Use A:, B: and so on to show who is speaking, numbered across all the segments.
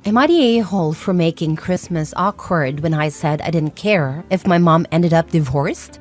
A: Am I the a-hole for making Christmas awkward when I said I didn't care if my mom ended up divorced?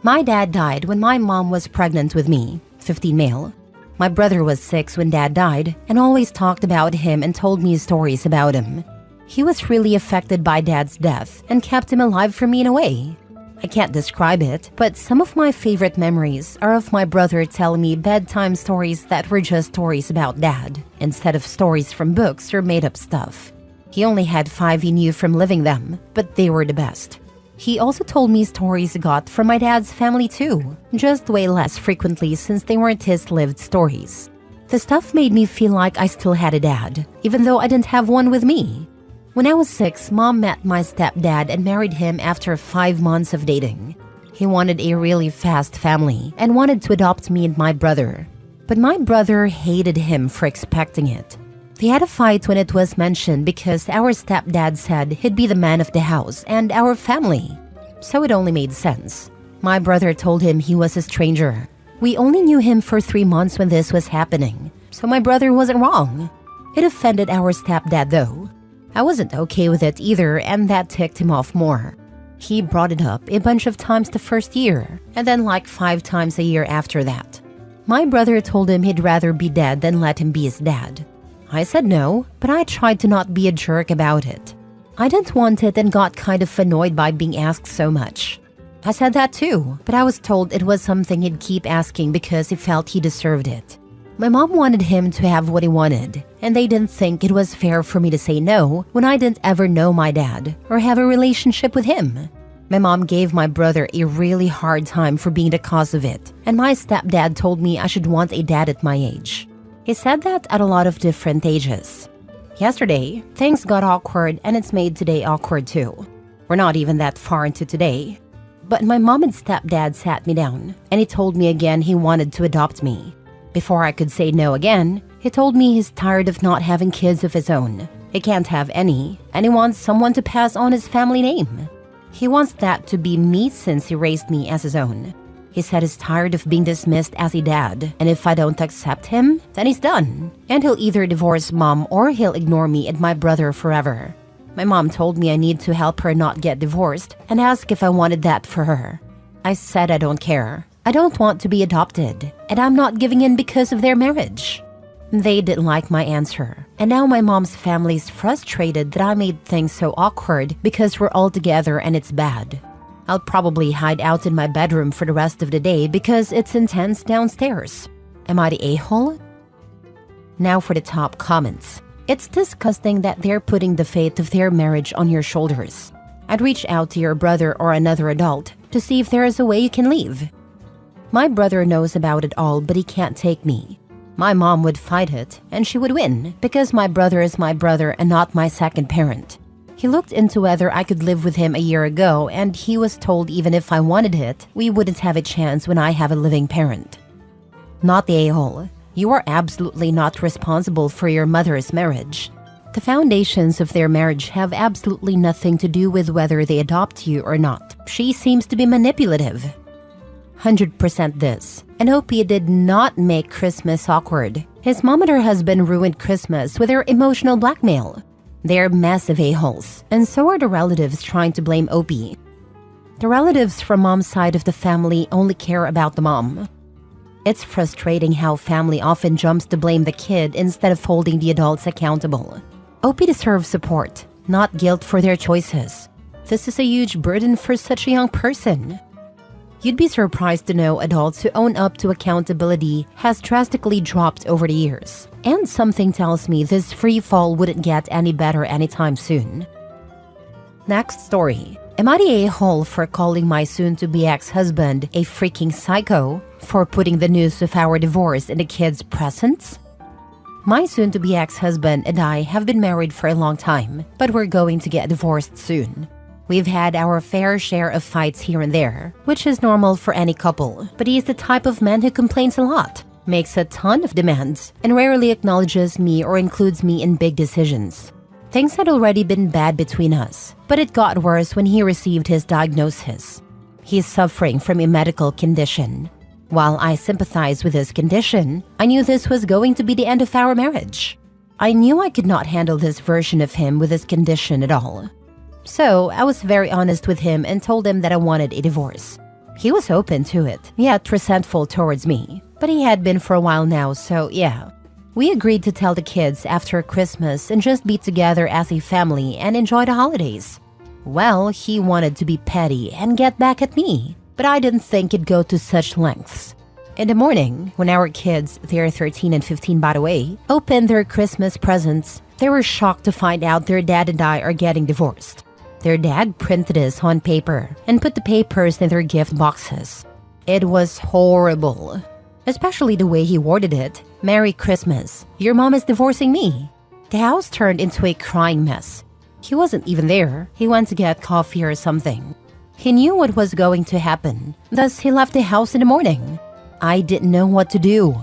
A: My dad died when my mom was pregnant with me, 15 male. My brother was 6 when dad died and always talked about him and told me stories about him. He was really affected by dad's death and kept him alive for me in a way. I can't describe it, but some of my favorite memories are of my brother telling me bedtime stories that were just stories about dad, instead of stories from books or made-up stuff. He only had 5 he knew from living them, but they were the best. He also told me stories he got from my dad's family too, just way less frequently since they weren't his lived stories. The stuff made me feel like I still had a dad, even though I didn't have one with me. When I was 6, Mom met my stepdad and married him after 5 months of dating. He wanted a really fast family and wanted to adopt me and my brother. But my brother hated him for expecting it. They had a fight when it was mentioned because our stepdad said he'd be the man of the house and our family. So it only made sense. My brother told him he was a stranger. We only knew him for 3 months when this was happening, so my brother wasn't wrong. It offended our stepdad though. I wasn't okay with it either, and that ticked him off more. He brought it up a bunch of times the first year, and then like 5 times a year after that. My brother told him he'd rather be dead than let him be his dad. I said no, but I tried to not be a jerk about it. I didn't want it and got kind of annoyed by being asked so much. I said that too, but I was told it was something he'd keep asking because he felt he deserved it. My mom wanted him to have what he wanted, and they didn't think it was fair for me to say no when I didn't ever know my dad or have a relationship with him. My mom gave my brother a really hard time for being the cause of it, and my stepdad told me I should want a dad at my age. He said that at a lot of different ages. Yesterday, things got awkward and it's made today awkward too. We're not even that far into today. But my mom and stepdad sat me down, and he told me again he wanted to adopt me. Before I could say no again, he told me he's tired of not having kids of his own. He can't have any, and he wants someone to pass on his family name. He wants that to be me since he raised me as his own. He said he's tired of being dismissed as a dad, and if I don't accept him, then he's done. And he'll either divorce mom or he'll ignore me and my brother forever. My mom told me I need to help her not get divorced and ask if I wanted that for her. I said I don't care. I don't want to be adopted, and I'm not giving in because of their marriage. They didn't like my answer, and now my mom's family's frustrated that I made things so awkward because we're all together and it's bad. I'll probably hide out in my bedroom for the rest of the day because it's intense downstairs. Am I the a-hole? Now for the top comments. It's disgusting that they're putting the fate of their marriage on your shoulders. I'd reach out to your brother or another adult to see if there is a way you can leave. My brother knows about it all, but he can't take me. My mom would fight it, and she would win because my brother is my brother and not my second parent. He looked into whether I could live with him a year ago, and he was told even if I wanted it, we wouldn't have a chance when I have a living parent. Not the a-hole. You are absolutely not responsible for your mother's marriage. The foundations of their marriage have absolutely nothing to do with whether they adopt you or not. She seems to be manipulative. 100% this. And Opie did not make Christmas awkward. His mom and her husband ruined Christmas with their emotional blackmail. They're massive a-holes, and so are the relatives trying to blame Opie. The relatives from mom's side of the family only care about the mom. It's frustrating how family often jumps to blame the kid instead of holding the adults accountable. Opie deserves support, not guilt for their choices. This is a huge burden for such a young person. You'd be surprised to know adults who own up to accountability has drastically dropped over the years. And something tells me this free fall wouldn't get any better anytime soon. Next story. Am I the a-hole for calling my soon-to-be ex-husband a freaking psycho for putting the news of our divorce in the kids' presents? My soon-to-be ex-husband and I have been married for a long time, but we're going to get divorced soon. We've had our fair share of fights here and there, which is normal for any couple, but he's the type of man who complains a lot, makes a ton of demands, and rarely acknowledges me or includes me in big decisions. Things had already been bad between us, but it got worse when he received his diagnosis. He's suffering from a medical condition. While I sympathize with his condition, I knew this was going to be the end of our marriage. I knew I could not handle this version of him with his condition at all. So I was very honest with him and told him that I wanted a divorce. He was open to it, yet resentful towards me. But he had been for a while now, so yeah. We agreed to tell the kids after Christmas and just be together as a family and enjoy the holidays. Well, he wanted to be petty and get back at me, but I didn't think it'd go to such lengths. In the morning, when our kids, they're 13 and 15 by the way, opened their Christmas presents, they were shocked to find out their dad and I are getting divorced. Their dad printed this on paper and put the papers in their gift boxes. It was horrible. Especially the way he worded it. Merry Christmas. Your mom is divorcing me. The house turned into a crying mess. He wasn't even there. He went to get coffee or something. He knew what was going to happen. Thus, he left the house in the morning. I didn't know what to do.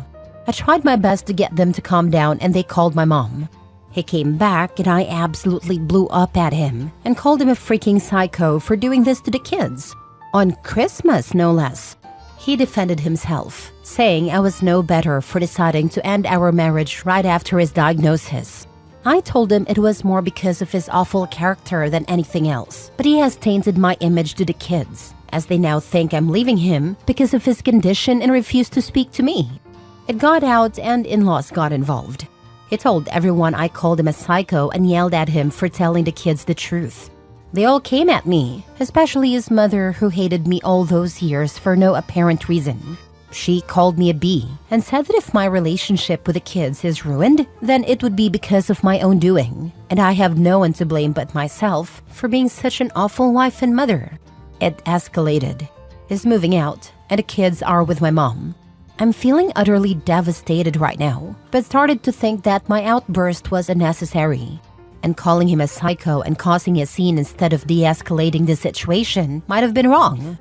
A: I tried my best to get them to calm down and they called my mom. He came back and I absolutely blew up at him and called him a freaking psycho for doing this to the kids. On Christmas, no less. He defended himself, saying I was no better for deciding to end our marriage right after his diagnosis. I told him it was more because of his awful character than anything else, but he has tainted my image to the kids, as they now think I'm leaving him because of his condition and refuse to speak to me. It got out and in-laws got involved. He told everyone I called him a psycho and yelled at him for telling the kids the truth. They all came at me, especially his mother who hated me all those years for no apparent reason. She called me a bee and said that if my relationship with the kids is ruined, then it would be because of my own doing, and I have no one to blame but myself for being such an awful wife and mother. It escalated. He's moving out, and the kids are with my mom. I'm feeling utterly devastated right now, but started to think that my outburst was unnecessary. And calling him a psycho and causing a scene instead of de-escalating the situation might have been wrong.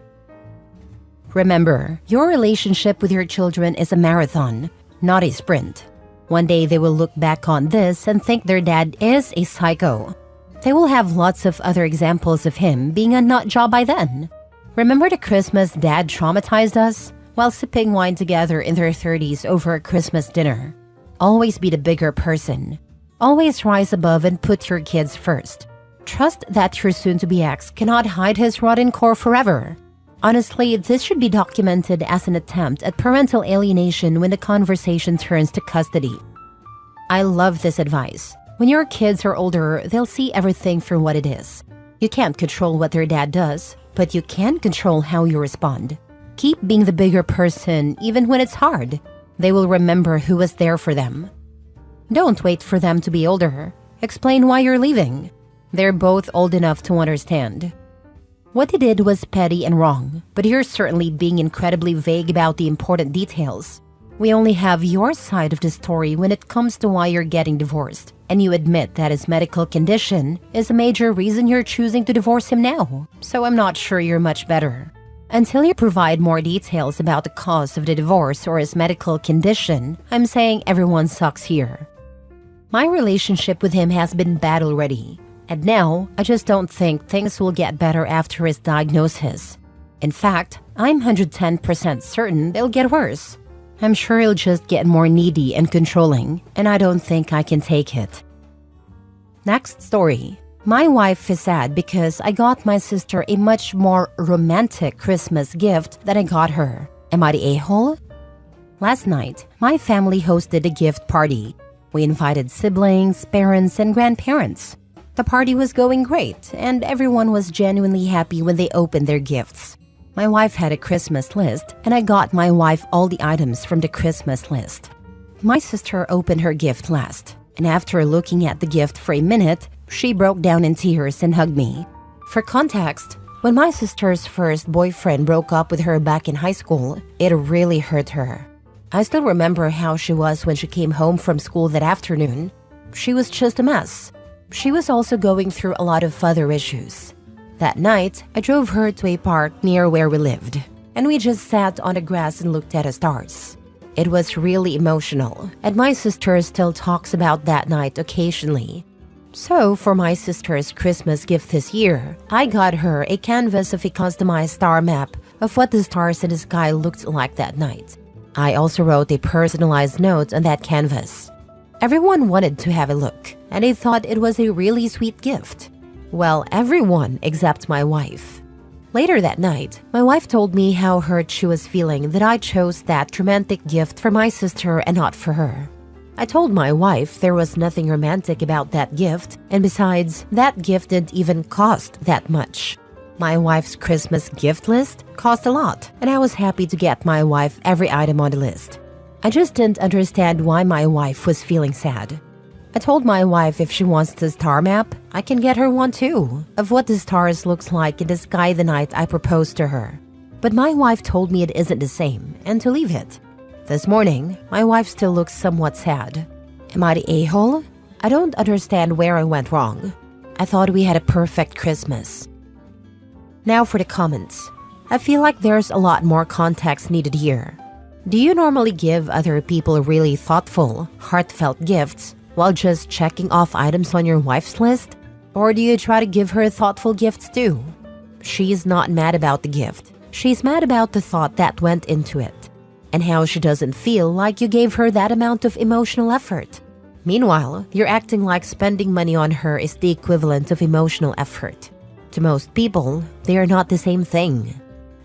A: Remember, your relationship with your children is a marathon, not a sprint. One day they will look back on this and think their dad is a psycho. They will have lots of other examples of him being a nut job by then. Remember the Christmas dad traumatized us while sipping wine together in their 30s over a Christmas dinner? Always be the bigger person. Always rise above and put your kids first. Trust that your soon-to-be ex cannot hide his rotten core forever. Honestly, this should be documented as an attempt at parental alienation when the conversation turns to custody. I love this advice. When your kids are older, they'll see everything for what it is. You can't control what their dad does, but you can control how you respond. Keep being the bigger person even when it's hard. They will remember who was there for them. Don't wait for them to be older. Explain why you're leaving. They're both old enough to understand. What he did was petty and wrong, but you're certainly being incredibly vague about the important details. We only have your side of the story when it comes to why you're getting divorced, and you admit that his medical condition is a major reason you're choosing to divorce him now, so I'm not sure you're much better. Until you provide more details about the cause of the divorce or his medical condition, I'm saying everyone sucks here. My relationship with him has been bad already, and now I just don't think things will get better after his diagnosis. In fact, I'm 110% certain they'll get worse. I'm sure he'll just get more needy and controlling, and I don't think I can take it. Next story. My wife is sad because I got my sister a much more romantic Christmas gift than I got her. Am I the a-hole? Last night, my family hosted a gift party. We invited siblings, parents, and grandparents. The party was going great, and everyone was genuinely happy when they opened their gifts. My wife had a Christmas list, and I got my wife all the items from the Christmas list. My sister opened her gift last, and after looking at the gift for a minute, she broke down in tears and hugged me. For context, when my sister's first boyfriend broke up with her back in high school, it really hurt her. I still remember how she was when she came home from school that afternoon. She was just a mess. She was also going through a lot of other issues. That night, I drove her to a park near where we lived, and we just sat on the grass and looked at the stars. It was really emotional, and my sister still talks about that night occasionally. So, for my sister's Christmas gift this year, I got her a canvas of a customized star map of what the stars in the sky looked like that night. I also wrote a personalized note on that canvas. Everyone wanted to have a look, and they thought it was a really sweet gift. Well, everyone except my wife. Later that night, my wife told me how hurt she was feeling that I chose that romantic gift for my sister and not for her. I told my wife there was nothing romantic about that gift, and besides, that gift didn't even cost that much. My wife's Christmas gift list cost a lot, and I was happy to get my wife every item on the list. I just didn't understand why my wife was feeling sad. I told my wife if she wants the star map, I can get her one too, of what the stars looks like in the sky the night I proposed to her. But my wife told me it isn't the same, and to leave it. This morning, my wife still looks somewhat sad. Am I the a-hole? I don't understand where I went wrong. I thought we had a perfect Christmas. Now for the comments. I feel like there's a lot more context needed here. Do you normally give other people really thoughtful, heartfelt gifts while just checking off items on your wife's list? Or do you try to give her thoughtful gifts too? She's not mad about the gift. She's mad about the thought that went into it, and how she doesn't feel like you gave her that amount of emotional effort. Meanwhile, you're acting like spending money on her is the equivalent of emotional effort. To most people, they are not the same thing.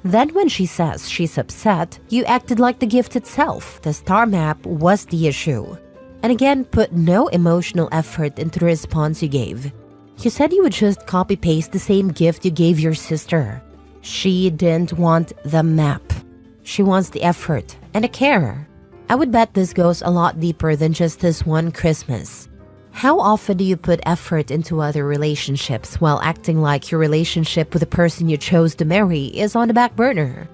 A: Then when she says she's upset, you acted like the gift itself, the star map, was the issue. And again, put no emotional effort into the response you gave. You said you would just copy-paste the same gift you gave your sister. She didn't want the map. She wants the effort and the care. I would bet this goes a lot deeper than just this one Christmas. How often do you put effort into other relationships while acting like your relationship with the person you chose to marry is on the back burner?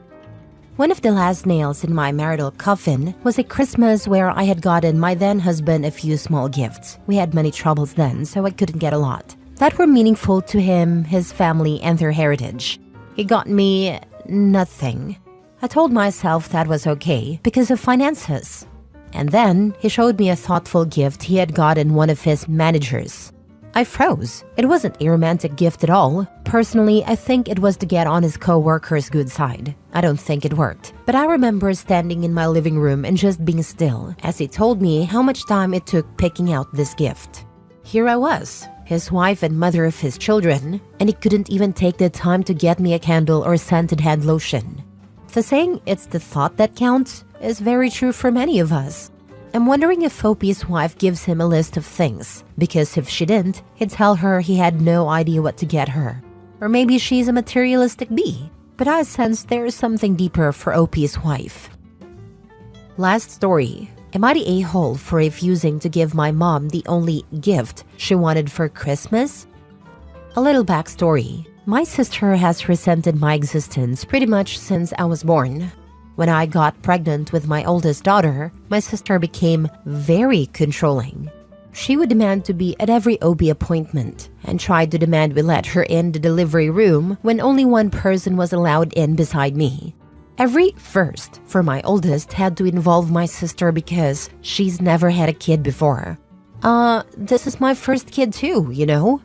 A: One of the last nails in my marital coffin was a Christmas where I had gotten my then husband a few small gifts. We had many troubles then, so I couldn't get a lot that were meaningful to him, his family, and their heritage. He got me nothing. I told myself that was okay because of finances. And then he showed me a thoughtful gift he had gotten one of his managers. I froze. It wasn't a romantic gift at all. Personally, I think it was to get on his co-worker's good side. I don't think it worked. But I remember standing in my living room and just being still as he told me how much time it took picking out this gift. Here I was, his wife and mother of his children, and he couldn't even take the time to get me a candle or scented hand lotion. The saying, "it's the thought that counts," is very true for many of us. I'm wondering if Opie's wife gives him a list of things, because if she didn't, he'd tell her he had no idea what to get her. Or maybe she's a materialistic bee, but I sense there's something deeper for Opie's wife. Last story. Am I the a-hole for refusing to give my mom the only gift she wanted for Christmas? A little backstory. My sister has resented my existence pretty much since I was born. When I got pregnant with my oldest daughter, my sister became very controlling. She would demand to be at every OB appointment and tried to demand we let her in the delivery room when only one person was allowed in beside me. Every first for my oldest had to involve my sister because she's never had a kid before. This is my first kid too, you know?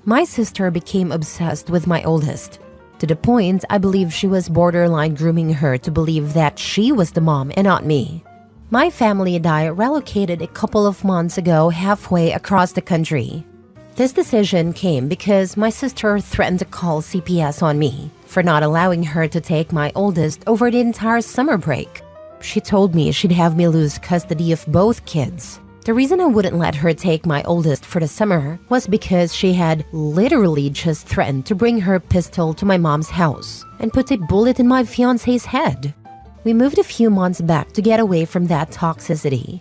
A: My sister became obsessed with my oldest, to the point I believe she was borderline grooming her to believe that she was the mom and not me. My family and I relocated a couple of months ago halfway across the country. This decision came because my sister threatened to call CPS on me for not allowing her to take my oldest over the entire summer break. She told me she'd have me lose custody of both kids. The reason I wouldn't let her take my oldest for the summer was because she had literally just threatened to bring her pistol to my mom's house and put a bullet in my fiancé's head. We moved a few months back to get away from that toxicity.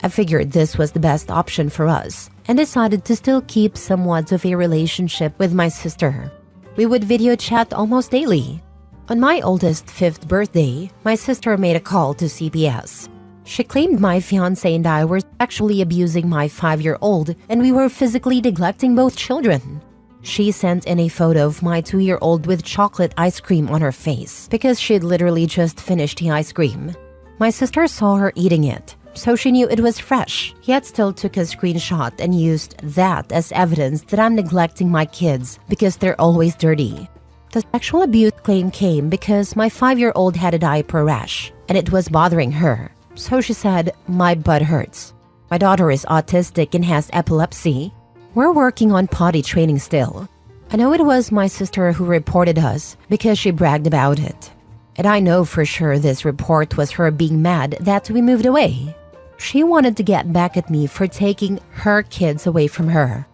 A: I figured this was the best option for us and decided to still keep somewhat of a relationship with my sister. We would video chat almost daily. On my oldest 5th birthday, my sister made a call to CPS. She claimed my fiancé and I were sexually abusing my 5-year-old and we were physically neglecting both children. She sent in a photo of my 2-year-old with chocolate ice cream on her face because she'd literally just finished the ice cream. My sister saw her eating it, so she knew it was fresh, yet still took a screenshot and used that as evidence that I'm neglecting my kids because they're always dirty. The sexual abuse claim came because my 5-year-old had a diaper rash and it was bothering her. So she said, "My butt hurts." My daughter is autistic and has epilepsy. We're working on potty training still. I know it was my sister who reported us because she bragged about it. And I know for sure this report was her being mad that we moved away. She wanted to get back at me for taking her kids away from her.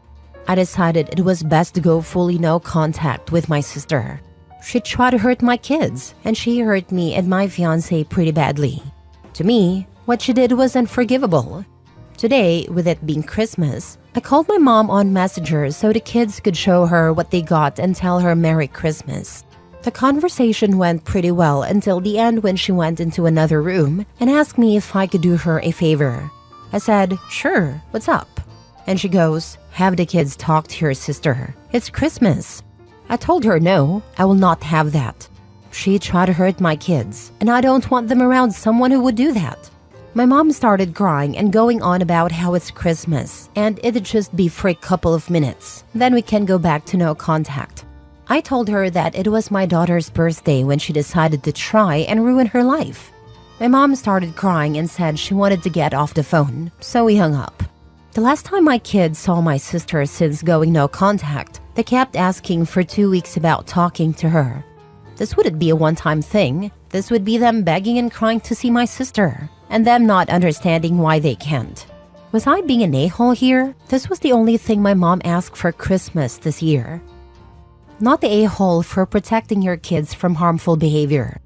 A: I decided it was best to go fully no contact with my sister. She tried to hurt my kids, and she hurt me and my fiancé pretty badly. To me, what she did was unforgivable. Today, with it being Christmas, I called my mom on Messenger so the kids could show her what they got and tell her Merry Christmas. The conversation went pretty well until the end when she went into another room and asked me if I could do her a favor. I said, "Sure, what's up?" And she goes, "Have the kids talk to your sister. It's Christmas." I told her no, I will not have that. She tried to hurt my kids, and I don't want them around someone who would do that. My mom started crying and going on about how it's Christmas, and it'd just be for a couple of minutes. Then we can go back to no contact. I told her that it was my daughter's birthday when she decided to try and ruin her life. My mom started crying and said she wanted to get off the phone, so we hung up. The last time my kids saw my sister since going no contact, they kept asking for 2 weeks about talking to her. This wouldn't be a one-time thing. This would be them begging and crying to see my sister, and them not understanding why they can't. Was I being an a-hole here? This was the only thing my mom asked for Christmas this year. Not the a-hole for protecting your kids from harmful behavior.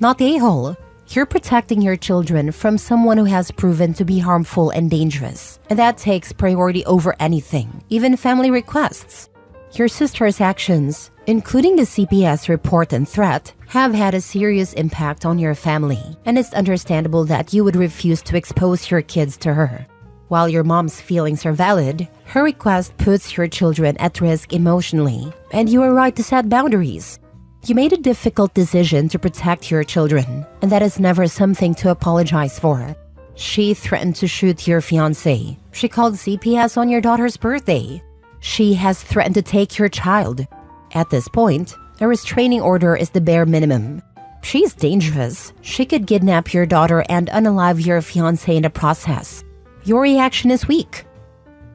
A: Not the a-hole. You're protecting your children from someone who has proven to be harmful and dangerous, and that takes priority over anything, even family requests. Your sister's actions, including the CPS report and threat, have had a serious impact on your family, and it's understandable that you would refuse to expose your kids to her. While your mom's feelings are valid, her request puts your children at risk emotionally, and you are right to set boundaries. You made a difficult decision to protect your children, and that is never something to apologize for. She threatened to shoot your fiancé. She called CPS on your daughter's birthday. She has threatened to take your child. At this point, a restraining order is the bare minimum. She's dangerous. She could kidnap your daughter and unalive your fiancé in the process. Your reaction is weak.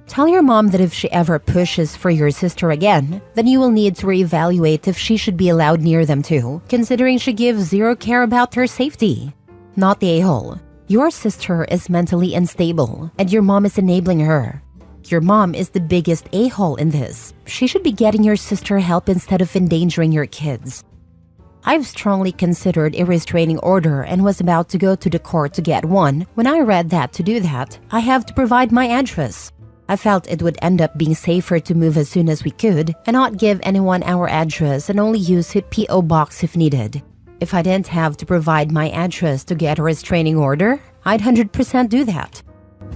A: Tell your mom that if she ever pushes for your sister again, then you will need to reevaluate if she should be allowed near them too, considering she gives zero care about her safety. Not the a-hole. Your sister is mentally unstable, and your mom is enabling her. Your mom is the biggest a-hole in this. She should be getting your sister help instead of endangering your kids. I've strongly considered a restraining order and was about to go to the court to get one when I read that to do that, I have to provide my address. I felt it would end up being safer to move as soon as we could and not give anyone our address and only use a P.O. box if needed. If I didn't have to provide my address to get a restraining order, I'd 100% do that.